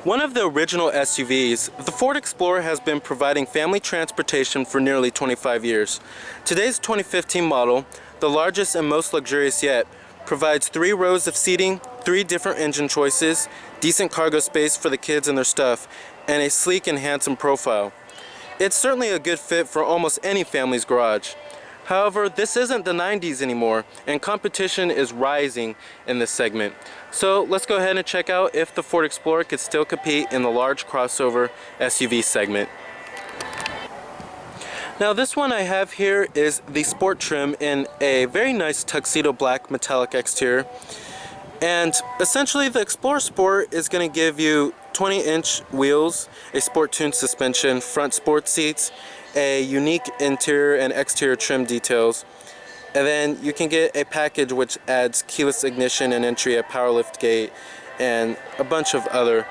One of the original SUVs, the Ford Explorer has been providing family transportation for nearly 25 years. Today's 2015 model, the largest and most luxurious yet, provides 3 rows of seating, 3 different engine choices, decent cargo space for the kids and their stuff, and a sleek and handsome profile. It's certainly a good fit for almost any family's garage. However, this isn't the 90s anymore, and competition is rising in this segment. So let's go ahead and check out if the Ford Explorer could still compete in the large crossover SUV segment. Now this one I have here is the Sport trim in a very nice tuxedo black metallic exterior. And essentially the Explorer Sport is going to give you 20-inch wheels, a sport-tuned suspension, front sport seats, a unique interior and exterior trim details, and then you can get a package which adds keyless ignition and entry, a power lift gate, and a bunch of other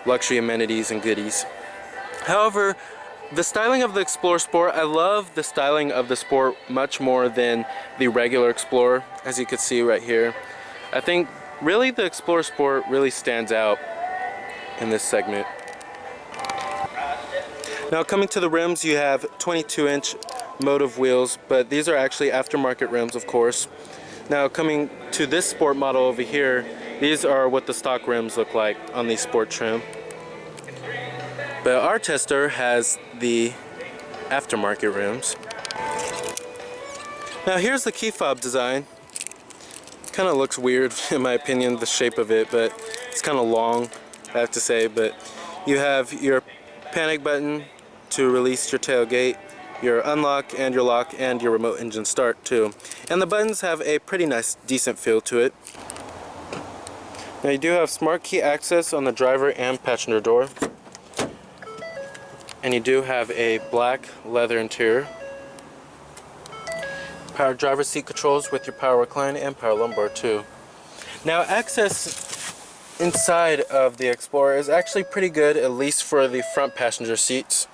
luxury amenities and goodies. However, the styling of the Explorer Sport, I love the styling of the Sport much more than the regular Explorer, as you can see right here. I think really the Explorer Sport really stands out in this segment. Now coming to the rims, you have 22-inch Motive wheels, but these are actually aftermarket rims, of course. Now coming to this Sport model over here, these are what the stock rims look like on the Sport trim. But our tester has the aftermarket rims. Now here's the key fob design. Kind of looks weird in my opinion, the shape of it, but it's kind of long, I have to say. But you have your panic button to release your tailgate, your unlock and your lock, and your remote engine start too. And the buttons have a pretty nice, decent feel to it. Now you do have smart key access on the driver and passenger door. And you do have a black leather interior. Power driver seat controls with your power recline and power lumbar too. Now access inside of the Explorer is actually pretty good, at least for the front passenger seats.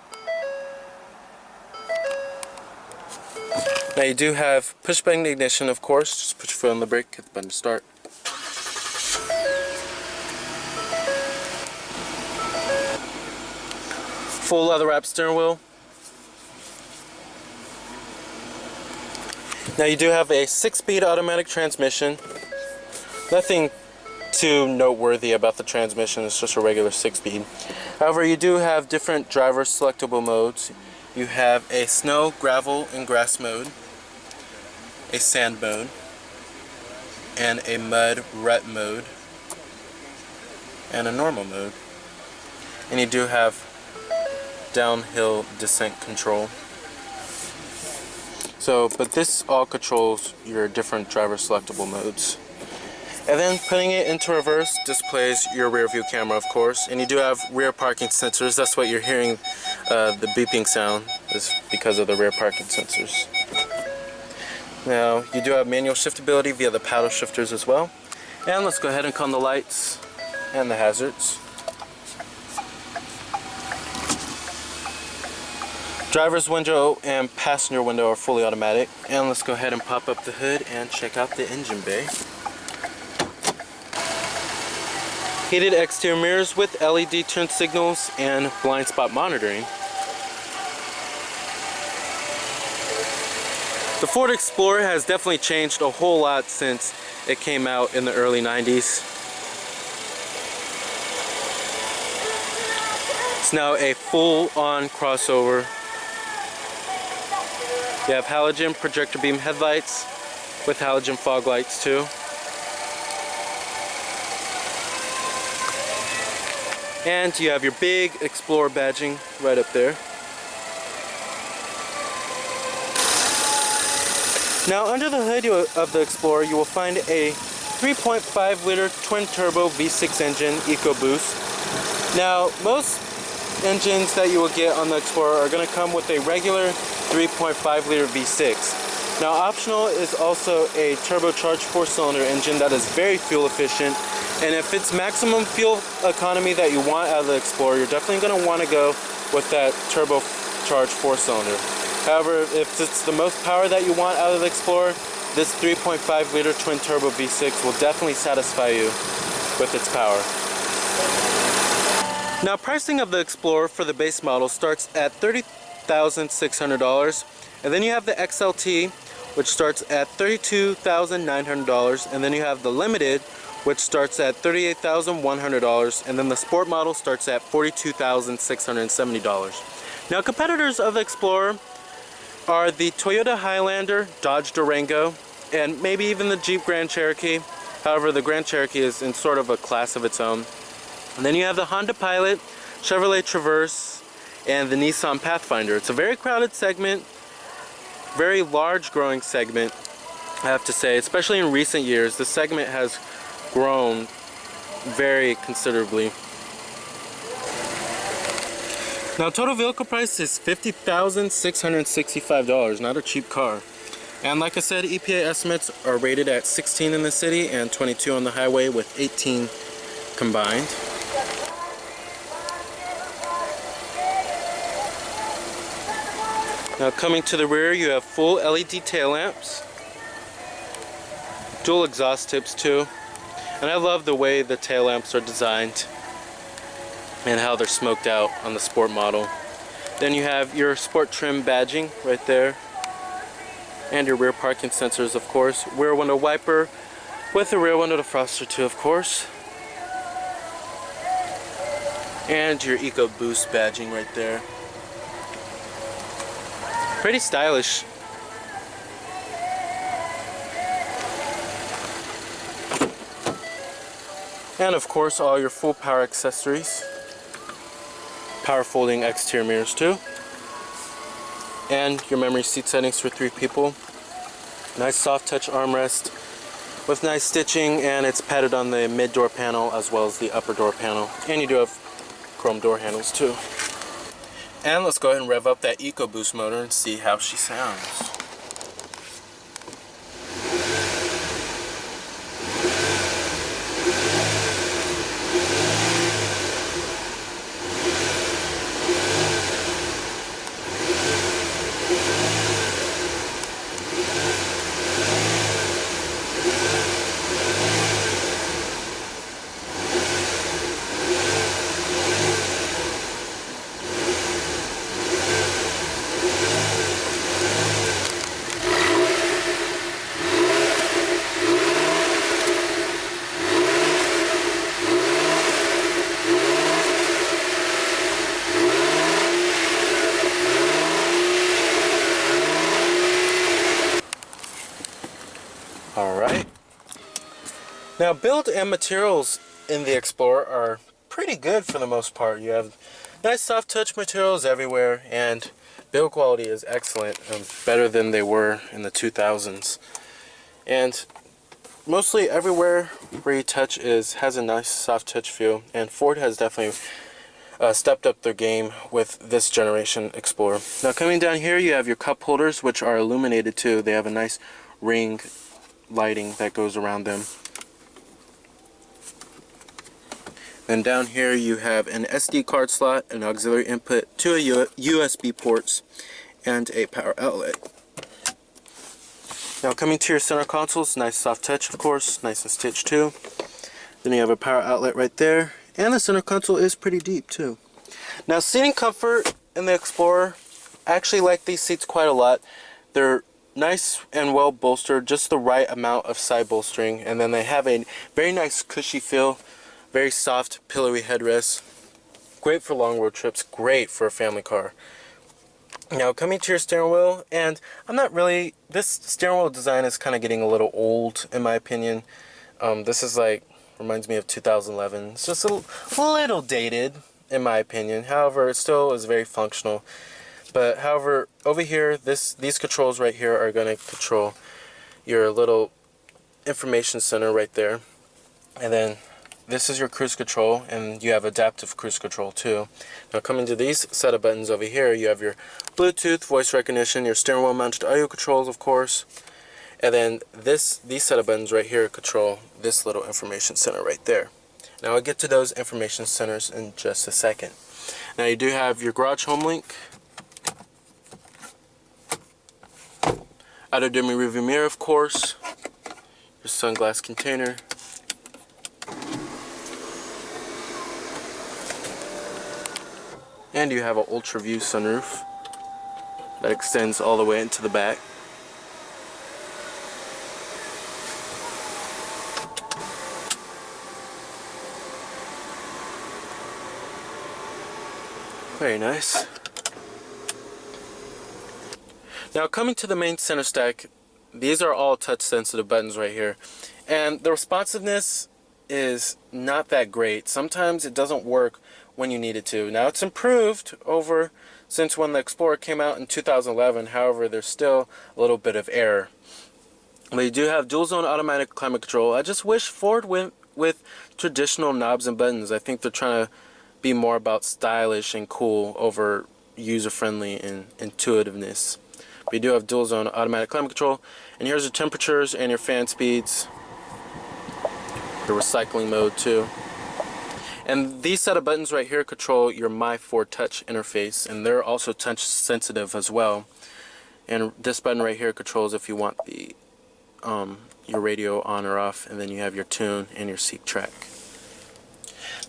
Now you do have push button ignition, of course. Just put your foot on the brake, hit the button to start. Full leather wrapped steering wheel. Now you do have a 6-speed automatic transmission. Nothing too noteworthy about the transmission, it's just a regular 6-speed. However, you do have different driver selectable modes. You have a snow, gravel, and grass mode, a sand mode, and a mud rut mode, and a normal mode. And you do have downhill descent control. But this all controls your different driver selectable modes. And then putting it into reverse displays your rear view camera, of course. And you do have rear parking sensors. That's what you're hearing, the beeping sound is because of the rear parking sensors. Now you do have manual shiftability via the paddle shifters as well. And let's go ahead and con the lights and the hazards. Driver's window and passenger window are fully automatic. And let's go ahead and pop up the hood and check out the engine bay. Heated exterior mirrors with LED turn signals and blind spot monitoring. The Ford Explorer has definitely changed a whole lot since it came out in the early 90s. It's now a full-on crossover. You have halogen projector beam headlights with halogen fog lights too. And you have your big Explorer badging right up there. Now under the hood of the Explorer you will find a 3.5 liter twin turbo V6 engine EcoBoost. Now most engines that you will get on the Explorer are going to come with a regular 3.5 liter V6. Now optional is also a turbocharged 4-cylinder engine that is very fuel efficient, and if it's maximum fuel economy that you want out of the Explorer, you're definitely going to want to go with that turbocharged 4-cylinder. However, if it's the most power that you want out of the Explorer, this 3.5 liter twin turbo V6 will definitely satisfy you with its power. Now, pricing of the Explorer for the base model starts at $30,600, and then you have the XLT, which starts at $32,900, and then you have the Limited, which starts at $38,100, and then the Sport model starts at $42,670. Now, competitors of the Explorer are the Toyota Highlander, Dodge Durango, and maybe even the Jeep Grand Cherokee. However, the Grand Cherokee is in sort of a class of its own. And then you have the Honda Pilot, Chevrolet Traverse, and the Nissan Pathfinder. It's a very crowded segment, very large growing segment, I have to say. Especially in recent years, the segment has grown very considerably. Now, total vehicle price is $50,665, not a cheap car. And like I said, EPA estimates are rated at 16 in the city and 22 on the highway, with 18 combined. Now, coming to the rear, you have full LED tail lamps, dual exhaust tips too, and I love the way the tail lamps are designed and how they're smoked out on the Sport model. Then you have your Sport trim badging right there, and your rear parking sensors, of course. Rear window wiper with a rear window defroster too, of course. And your Eco Boost badging right there. Pretty stylish. And of course, all your full power accessories. Power folding exterior mirrors too. And your memory seat settings for 3 people. Nice soft touch armrest with nice stitching, and it's padded on the mid door panel as well as the upper door panel. And you do have chrome door handles too. And let's go ahead and rev up that EcoBoost motor and see how she sounds. Alright. Now, build and materials in the Explorer are pretty good for the most part. You have nice soft touch materials everywhere, and build quality is excellent, better than they were in the 2000s. And mostly everywhere where you touch has a nice soft touch feel, and Ford has definitely stepped up their game with this generation Explorer. Now, coming down here, you have your cup holders, which are illuminated too. They have a nice ring lighting that goes around them. Then down here you have an SD card slot, an auxiliary input, 2 USB ports, and a power outlet. Now, coming to your center consoles, nice soft touch, of course, nice and stitched too. Then you have a power outlet right there, and the center console is pretty deep too. Now, seating comfort in the Explorer, I actually like these seats quite a lot. They're nice and well bolstered, just the right amount of side bolstering, and then they have a very nice cushy feel, very soft pillowy headrest. Great for long road trips, great for a family car. Now, coming to your steering wheel, and this steering wheel design is kind of getting a little old in my opinion. This is reminds me of 2011. It's just a little dated in my opinion. However, it still is very functional. But however, over here, these controls right here are going to control your little information center right there. And then this is your cruise control, and you have adaptive cruise control too. Now, coming to these set of buttons over here, you have your Bluetooth, voice recognition, your steering wheel mounted audio controls, of course. And then these set of buttons right here control this little information center right there. Now, I'll get to those information centers in just a second. Now, you do have your garage home link, auto dimming rearview mirror, of course, your sunglass container, And you have an ultra view sunroof that extends all the way into the back. Very nice. Now coming to the main center stack, these are all touch sensitive buttons right here. And the responsiveness is not that great. Sometimes it doesn't work when you need it to. Now it's improved over since when the Explorer came out in 2011. However, there's still a little bit of error. But you do have dual zone automatic climate control. I just wish Ford went with traditional knobs and buttons. I think they're trying to be more about stylish and cool over user-friendly and intuitiveness. But you do have dual zone automatic climate control. And here's your temperatures and your fan speeds. The recycling mode too. And these set of buttons right here control your My Ford Touch interface, and they're also touch sensitive as well. And this button right here controls if you want the your radio on or off, and then you have your tune and your seek track.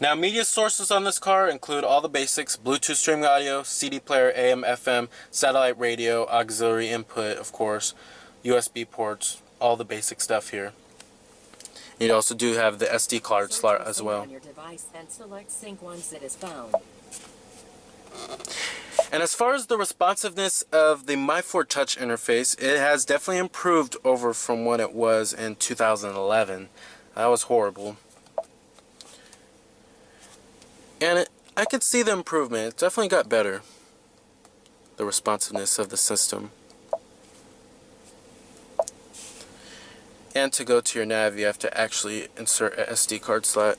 Now, media sources on this car include all the basics: Bluetooth streaming audio, CD player, AM, FM, satellite radio, auxiliary input, of course, USB ports, all the basic stuff here. You also do have the SD card slot as well. And as far as the responsiveness of the My Ford Touch interface, it has definitely improved over from what it was in 2011. That was horrible. And I could see the improvement. It definitely got better. The responsiveness of the system. And to go to your nav, you have to actually insert an SD card slot.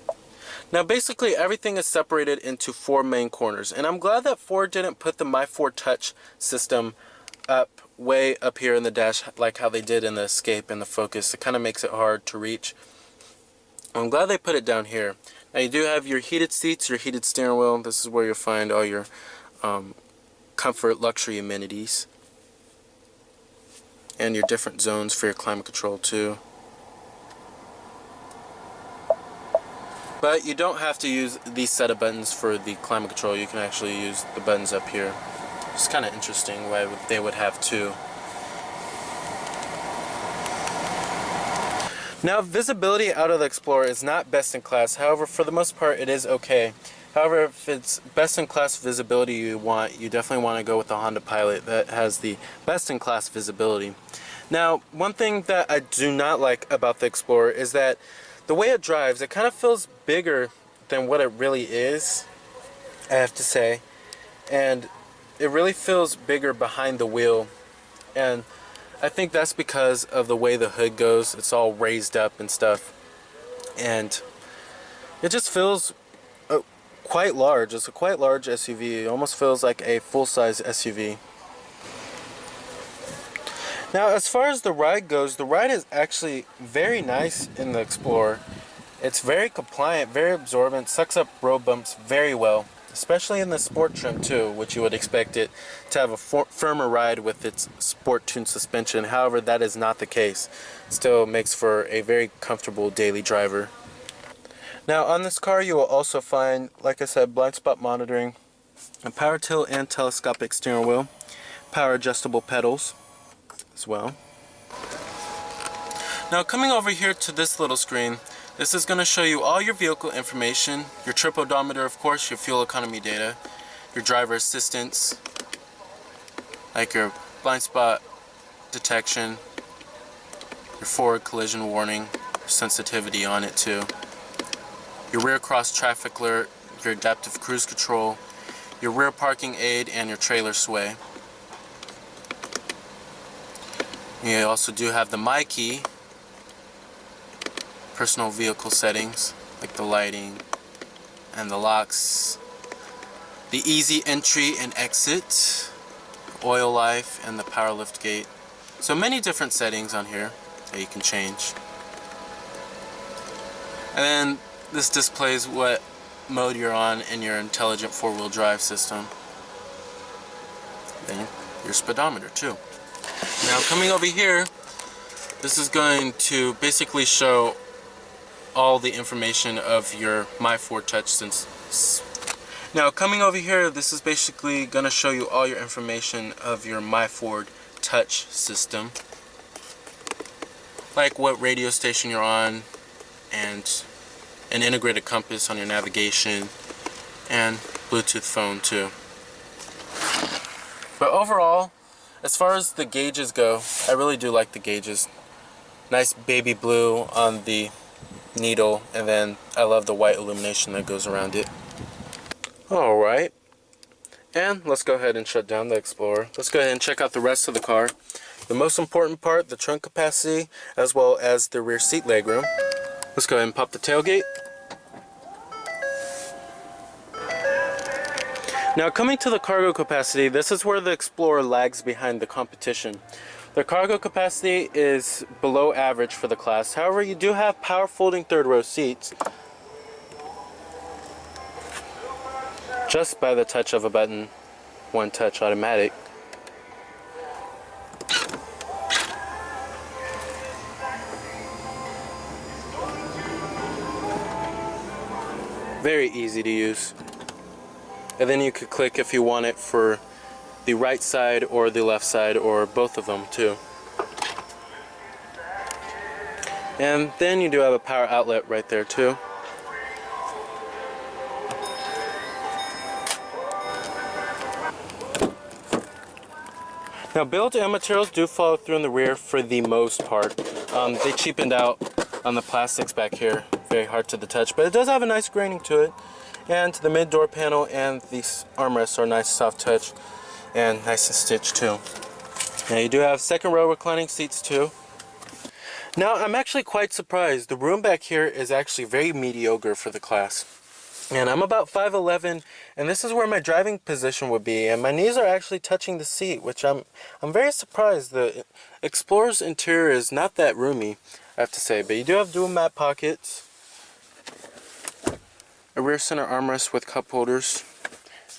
Now basically everything is separated into 4 main corners. And I'm glad that Ford didn't put the My Ford Touch system way up here in the dash like how they did in the Escape and the Focus. It kind of makes it hard to reach. I'm glad they put it down here. Now you do have your heated seats, your heated steering wheel. This is where you'll find all your comfort, luxury amenities. And your different zones for your climate control too. But you don't have to use these set of buttons for the climate control. You can actually use the buttons up here. It's kind of interesting why they would have 2. Now, visibility out of the Explorer is not best in class. However, for the most part, it is okay. However, if it's best in class visibility you want, you definitely want to go with the Honda Pilot that has the best in class visibility. Now, one thing that I do not like about the Explorer is that the way it drives, it kind of feels bigger than what it really is, I have to say. And it really feels bigger behind the wheel. And I think that's because of the way the hood goes. It's all raised up and stuff. And it just feels quite large. It's a quite large SUV. It almost feels like a full-size SUV. Now, as far as the ride goes, the ride is actually very nice in the Explorer. It's very compliant, very absorbent, sucks up road bumps very well, especially in the sport trim too, which you would expect it to have a firmer ride with its sport tuned suspension. However, that is not the case. It still makes for a very comfortable daily driver. Now, on this car, you will also find, like I said, blind spot monitoring, a power tilt and telescopic steering wheel, power adjustable pedals as well. Now, coming over here to this little screen, this is going to show you all your vehicle information, your trip odometer, of course, your fuel economy data, your driver assistance, like your blind spot detection, your forward collision warning, sensitivity on it too, your rear cross traffic alert, your adaptive cruise control, your rear parking aid, and your trailer sway. You also do have the My Key, personal vehicle settings like the lighting and the locks, the easy entry and exit, oil life, and the power lift gate. So many different settings on here that you can change. And then this displays what mode you're on in your intelligent 4-wheel drive system. Then your speedometer too. Now, coming over here, this is going to basically show all the information of your My Ford Touch Now coming over here, this is basically going to show you all your information of your MyFord touch system. Like what radio station you're on, and an integrated compass on your navigation, and Bluetooth phone too. But overall, as far as the gauges go, I really do like the gauges. Nice baby blue on the needle, and then I love the white illumination that goes around it. Alright, and let's go ahead and shut down the Explorer. Let's go ahead and check out the rest of the car. The most important part, the trunk capacity, as well as the rear seat legroom. Let's go ahead and pop the tailgate. Now coming to the cargo capacity, this is where the Explorer lags behind the competition. The cargo capacity is below average for the class. However, you do have power folding third row seats, just by the touch of a button, one touch automatic. Very easy to use. And then you could click if you want it for the right side or the left side, or both of them too. And then you do have a power outlet right there too. Now built-in materials do follow through in the rear for the most part. They cheapened out on the plastics back here. Very hard to the touch, but it does have a nice graining to it. And the mid door panel and these armrests are nice soft touch and nice and stitched too. Now you do have second row reclining seats too. Now I'm actually quite surprised. The room back here is actually very mediocre for the class. And I'm about 5'11", and this is where my driving position would be, and my knees are actually touching the seat, which I'm very surprised. The Explorer's interior is not that roomy, I have to say, but you do have dual mat pockets, a rear center armrest with cup holders,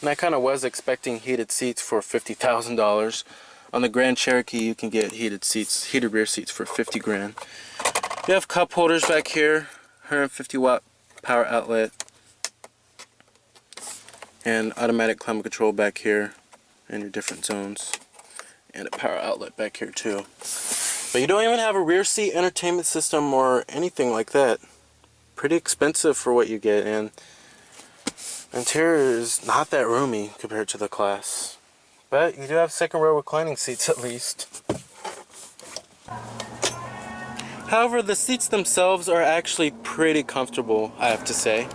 and I kind of was expecting heated seats for $50,000. On the Grand Cherokee you can get heated rear seats for 50 grand. You have cup holders back here, 150 watt power outlet, and automatic climate control back here in your different zones, and a power outlet back here too. But you don't even have a rear seat entertainment system or anything like that. Pretty expensive for what you get, and the interior is not that roomy compared to the class. But you do have second row reclining seats at least. However, the seats themselves are actually pretty comfortable, I have to say.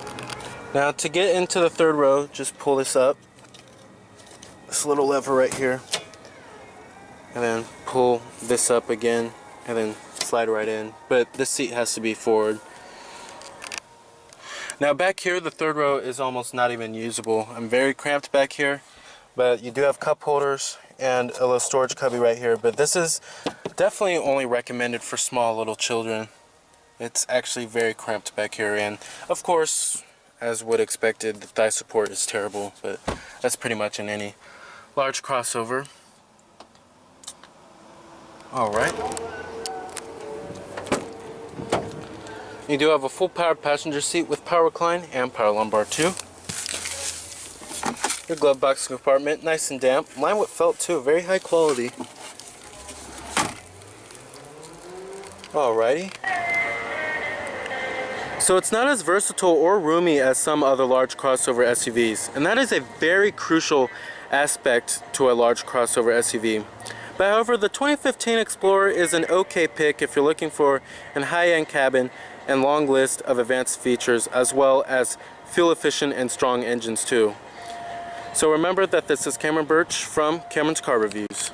Now to get into the third row, just pull this up, this little lever right here, and then pull this up again, and then slide right in. But this seat has to be forward. Now back here, the third row is almost not even usable. I'm very cramped back here, but you do have cup holders and a little storage cubby right here. But this is definitely only recommended for small little children. It's actually very cramped back here, and of course, as would expected, the thigh support is terrible, but that's pretty much in any large crossover. Alright. You do have a full power passenger seat with power recline and power lumbar too. Your glove box compartment, nice and damp. Lined with felt too, very high quality. Alrighty. So it's not as versatile or roomy as some other large crossover SUVs, and that is a very crucial aspect to a large crossover SUV. But however, the 2015 Explorer is an okay pick if you're looking for a high-end cabin and long list of advanced features, as well as fuel efficient and strong engines too. So remember that this is Cameron Birch from Cameron's Car Reviews.